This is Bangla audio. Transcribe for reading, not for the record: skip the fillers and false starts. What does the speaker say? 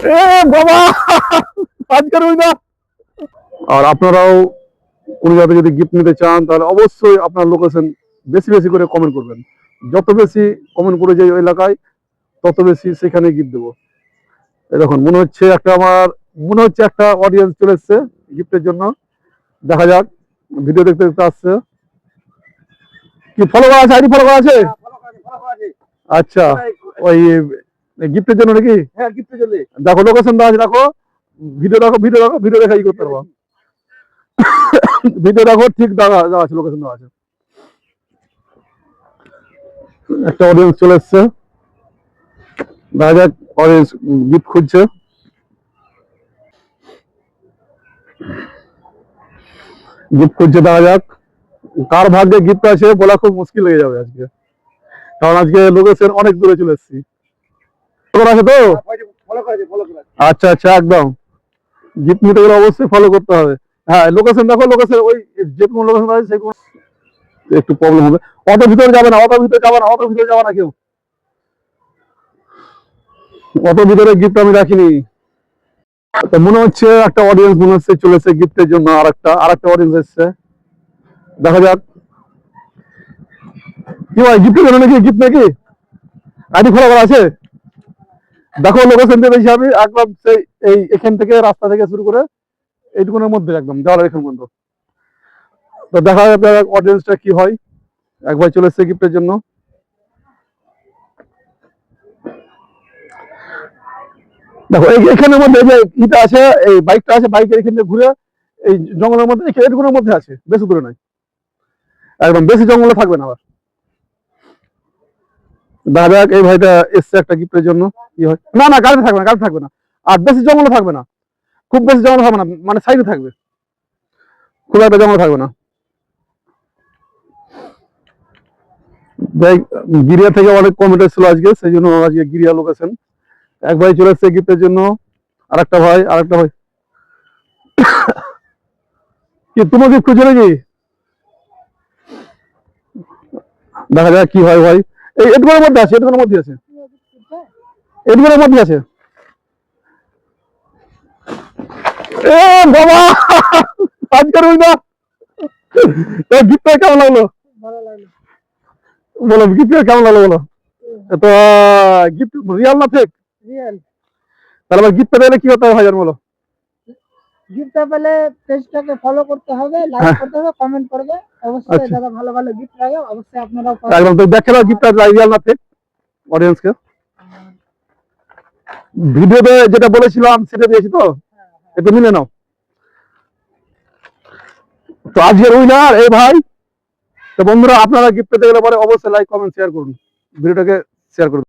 এ বাবা, আজকের ওই না। আর আপনারাও কোনো জায়গায় যদি গিফট নিতে চান তাহলে অবশ্যই আপনার লোকেশন বেশি বেশি করে কমেন্ট করবেন। যত বেশি কমেন্ট করে যাই ওই এলাকায় তত বেশি সেখানে গিফট দেবো। দেখুন মনে হচ্ছে একটা অডিয়েন্স চলে এসছে গিফটের জন্য। দেখা যাক, ভিডিও দেখতে দেখতে আসছে। কি ফলো করা আছে, আইডি ফলো করা আছে? আচ্ছা, ওই গিফটের জন্য নাকি? হ্যাঁ, গিফটের জন্য। দেখো লোকেশন দেওয়া আছে, দেখো ভিডিও দেখা করতে পারবো। ভিডিও দেখো, ঠিক দেওয়া আছে, লোকেশন দেওয়া আছে। একটা অডিয়েন্স চলে এসছে, দেখা যাক অডিয়েন্স গিফট খুঁজছে। দেখা যাক কার ভাগ্যে গিফট আছে বলা খুব মুশকিল হয়ে যাবে আজকে, কারণ আজকে লোকেশন অনেক দূরে চলে এসেছি। আছে তো? আচ্ছা আচ্ছা, একদম গিফট নিতে গেলে অবশ্যই ফলো করতে হবে। হ্যাঁ, লোকেশন দেখো, লোকেশন ওই যে কোনো লোকেশন আছে সেই একটু প্রবলেম হবে। অত ভিতরে যাবে না, কেউ অত ভিতরে গিফট আমি রাখিনি। তো মনে হচ্ছে একটা অডিয়েন্স চলেছে গিফটের জন্য। আরেকটা অডিয়েন্স এসছে, দেখা যাক কি হয়। গিফটের জন্য নাকি? গিফট নাকি? আইডি ফলো করা আছে? দেখো লোকেশন দিয়ে বেশি আমি একদম সেই এখান থেকে রাস্তা থেকে শুরু করে এইটুকুনের মধ্যে একদম দেওয়ার এখান পর্যন্ত। তো দেখা যাক অডিয়েন্সটা কি হয়। একবার চলে এসছে গিফটের জন্য। দেখো এখানের মধ্যে যে ইটা আছে, এই বাইকটা আছে, বাইকের এখান থেকে ঘুরে এই জঙ্গলের মধ্যে এইটুকুনের মধ্যে আছে, বেশি দূরে নয়, একদম বেশি জঙ্গলে থাকবে না। আবার দেখা যাক এই ভাইটা এসছে একটা গিফটের জন্য, কি হয়। না গাড়িতে থাকবে না, আর বেশি জঙ্গলে থাকবে না, খুব বেশি জঙ্গল থাকবে না, মানে সাইডে থাকবে, খুব একটা জঙ্গল থাকবে না। গিরিয়া থেকে অনেক কমেন্ট ছিল আজকে, সেই জন্য আজকে গিরিয়া লোকেশন। এক ভাই চলে এসছে গিফটের জন্য, আরেকটা ভাই কি তোমার গিফট খুঁজে নাকি? দেখা যাক কি হয় ভাই। এই এটুকুর মধ্যে আছে, এটুকুর মধ্যে আছে। এ বাবা, আজকের ওই না। গিফটটা কেমন লাগলো? বলো গিফট কেমন লাগলো বলো তো। গিফট রিয়াল না ফেক? রিয়েল। তাহলে গিফটটা পেলে কি করতে হবে ভাইজান বলো? গিফটটা পেলে পেজটাকে ফলো করতে হবে, লাইক করতে হবে, কমেন্ট করবে। অবশ্যই দাদা ভালো ভালো গিফট লাগে, অবশ্যই আপনারাও একদম। তো দেখে নাও গিফটটা রিয়াল না ফেক অডিয়েন্সকে। ভিডিওতে যেটা বলেছিলাম সেটা দিয়েছি তো, একটু মিলে নাও। তো আজকের উইনার এই ভাই। তো বন্ধুরা, আপনারা গিফট পেতে গেলে পরে অবশ্যই লাইক কমেন্ট শেয়ার করুন, ভিডিওটাকে শেয়ার করুন।